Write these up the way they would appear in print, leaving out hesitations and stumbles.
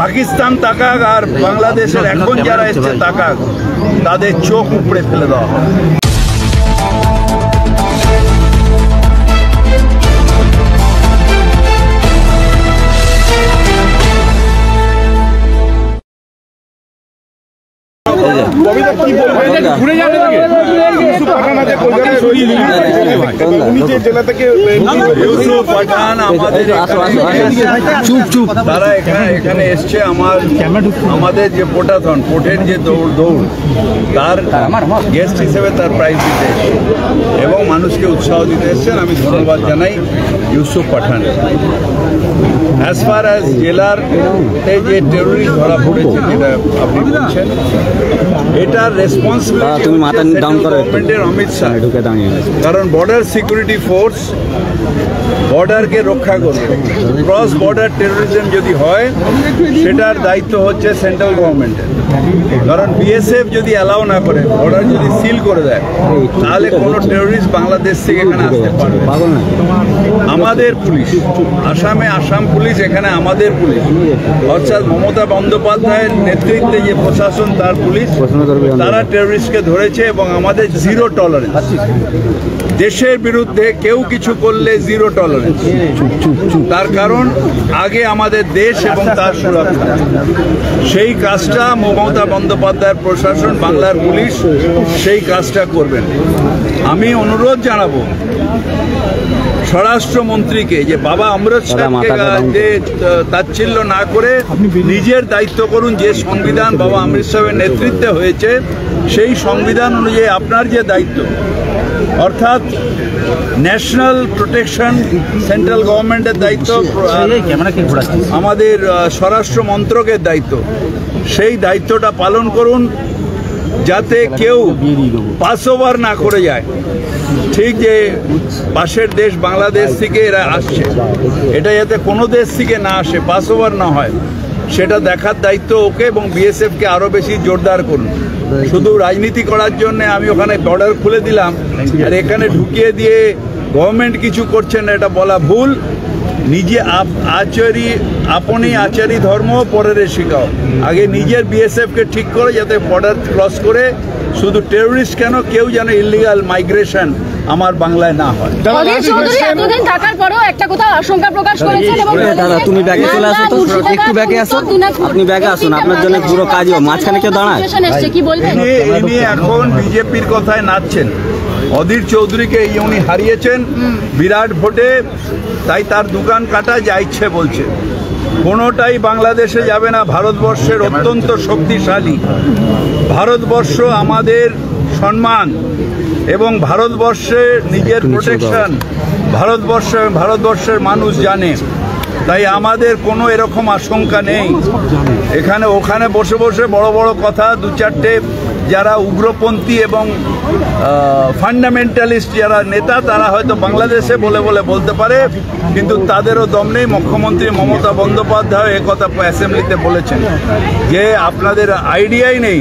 পাকিস্তান তাকাক আর বাংলাদেশের এখন যারা এসছে তাকাক, তাদের চোখ উপড়ে ফেলে দেওয়া হবে। তারা এখানে এসছে আমাদের যে পোটাথন পোটের যে দৌড় তার গেস্ট হিসেবে তার প্রাইজ দিতে এবং মানুষকে উৎসাহ দিতে এসছেন। আমি ধন্যবাদ জানাই ইউসুফ পাঠান। অ্যাজ ফার অ্যাজ জেলারতে যে টেরোরিস্ট ধরা পড়েছে যেটা আপনি বলছেন, এটার রেসপন্সিবিলিটি গভর্নমেন্টের অমিত শাহ, কারণ বর্ডার সিকিউরিটি ফোর্স বর্ডারকে রক্ষা করবে। ক্রস বর্ডার টেরোরিজম যদি হয় সেটার দায়িত্ব হচ্ছে সেন্ট্রাল গভর্নমেন্টের, কারণ বিএসএফ যদি অ্যালাউ না করে, বর্ডার যদি সিল করে দেয়, তাহলে কোনো টেরোরিস্ট বাংলাদেশ থেকে এখানে আসতে পারবে। আমাদের পুলিশ আসামে আসাম পুলিশ, এখানে আমাদের পুলিশ, অর্থাৎ মমতা বন্দ্যোপাধ্যায়ের নেতৃত্বে যে প্রশাসন তার পুলিশ, তারা টেরোরিস্টকে ধরেছে এবং আমাদের জিরো টলারেন্স। দেশের বিরুদ্ধে কেউ কিছু করলে জিরো টলারেন্স। তার কারণ আগে আমাদের দেশ এবং তার সুরক্ষা, সেই কাজটা মমতা বন্দ্যোপাধ্যায়ের প্রশাসন, বাংলার পুলিশ সেই কাজটা করবেন। আমি অনুরোধ জানাবো স্বরাষ্ট্রমন্ত্রীকে যে বাবা অমৃত শাহকে যে তাচ্ছিল্য না করে নিজের দায়িত্ব করুন। যে সংবিধান বাবা অমৃত শাহের নেতৃত্বে হয়েছে, সেই সংবিধান অনুযায়ী আপনার যে দায়িত্ব, অর্থাৎ ন্যাশনাল প্রোটেকশন সেন্ট্রাল গভর্নমেন্টের দায়িত্ব, আমাদের স্বরাষ্ট্র মন্ত্রকের দায়িত্ব, সেই দায়িত্বটা পালন করুন যাতে কেউ পাস ওভার না করে যায়। ঠিক যে পাশের দেশ বাংলাদেশ থেকে এরা আসছে, এটা যাতে কোনো দেশ থেকে না আসে, পাস ওভার না হয়, সেটা দেখার দায়িত্ব ওকে এবং বিএসএফকে আরও বেশি জোরদার করুন। শুধু রাজনীতি করার জন্য আমি ওখানে বর্ডার খুলে দিলাম আর এখানে ঢুকিয়ে দিয়ে গভর্নমেন্ট কিছু করছেন না, এটা বলা ভুল। নিজে আপনি আচারি ধর্ম পরের শিখাও। আগে নিজের বিএসএফকে ঠিক করে যাতে বর্ডার ক্রস করে শুধু টেরোরিস্ট কেন, কেউ যেন ইলিগাল মাইগ্রেশন আমার বাংলায় না হয়। এতদিন থাকার পরেও একটা কথা আশঙ্কা প্রকাশ করেছেন এবং দাদা তুমি ব্যাগে চলে আসো তো, একটু ব্যাগে আসো, আপনি ব্যাগে আসুন, আপনার জন্য পুরো কাজও মাঝখানে কেউ দাঁড়ায়। কি বলবেন? ইনি এখন বিজেপির কথায় নাচছেন। অধীর চৌধুরীকে উনি হারিয়েছেন বিরাট ভোটে, তাই তার দোকান কাটা যা ইচ্ছে বলছে। কোনোটাই বাংলাদেশে যাবে না। ভারতবর্ষের অত্যন্ত শক্তিশালী, ভারতবর্ষ আমাদের সম্মান এবং ভারতবর্ষের নিজের প্রোটেকশন ভারতবর্ষের মানুষ জানে। তাই আমাদের কোনো এরকম আশঙ্কা নেই। এখানে ওখানে বসে বসে বড় বড় কথা দু চারটে যারা উগ্রপন্থী এবং ফান্ডামেন্টালিস্ট যারা নেতা, তারা হয়তো বাংলাদেশে বলতে পারে, কিন্তু তাদেরও দম নেই। মুখ্যমন্ত্রী মমতা বন্দ্যোপাধ্যায় একথা অ্যাসেম্বলিতে বলেছেন যে আপনাদের আইডিয়াই নেই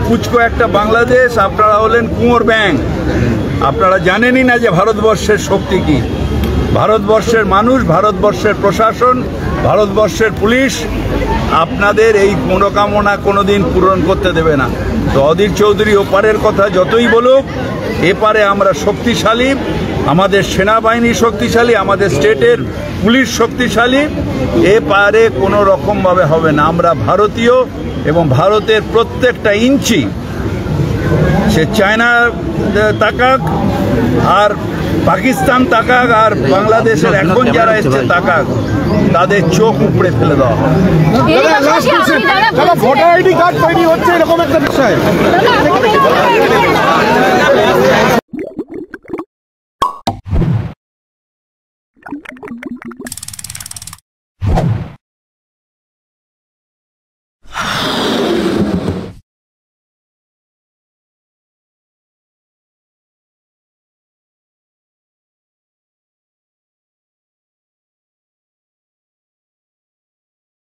কুচকো একটা বাংলাদেশ, আপনারা হলেন কুঁয়োর ব্যাঙ, আপনারা জানেনই না যে ভারতবর্ষের শক্তি কী। ভারতবর্ষের মানুষ, ভারতবর্ষের প্রশাসন, ভারতবর্ষের পুলিশ আপনাদের এই মনোকামনা কোনোদিন পূরণ করতে দেবে না। তো অধীর চৌধুরী ওপারের কথা যতই বলুক, এপারে আমরা শক্তিশালী, আমাদের সেনাবাহিনী শক্তিশালী, আমাদের স্টেটের পুলিশ শক্তিশালী, এপারে কোনো রকমভাবে হবে না। আমরা ভারতীয় এবং ভারতের প্রত্যেকটা ইঞ্চি, সে চায়না তাকাক আর পাকিস্তান তাকাক আর বাংলাদেশের এখন যারা এসছে তাকাক, তাদের চোখ উপড়ে ফেলে দেওয়া হবে। ভোটার আইডি কার্ড তৈরি হচ্ছে এরকম একটা বিষয়।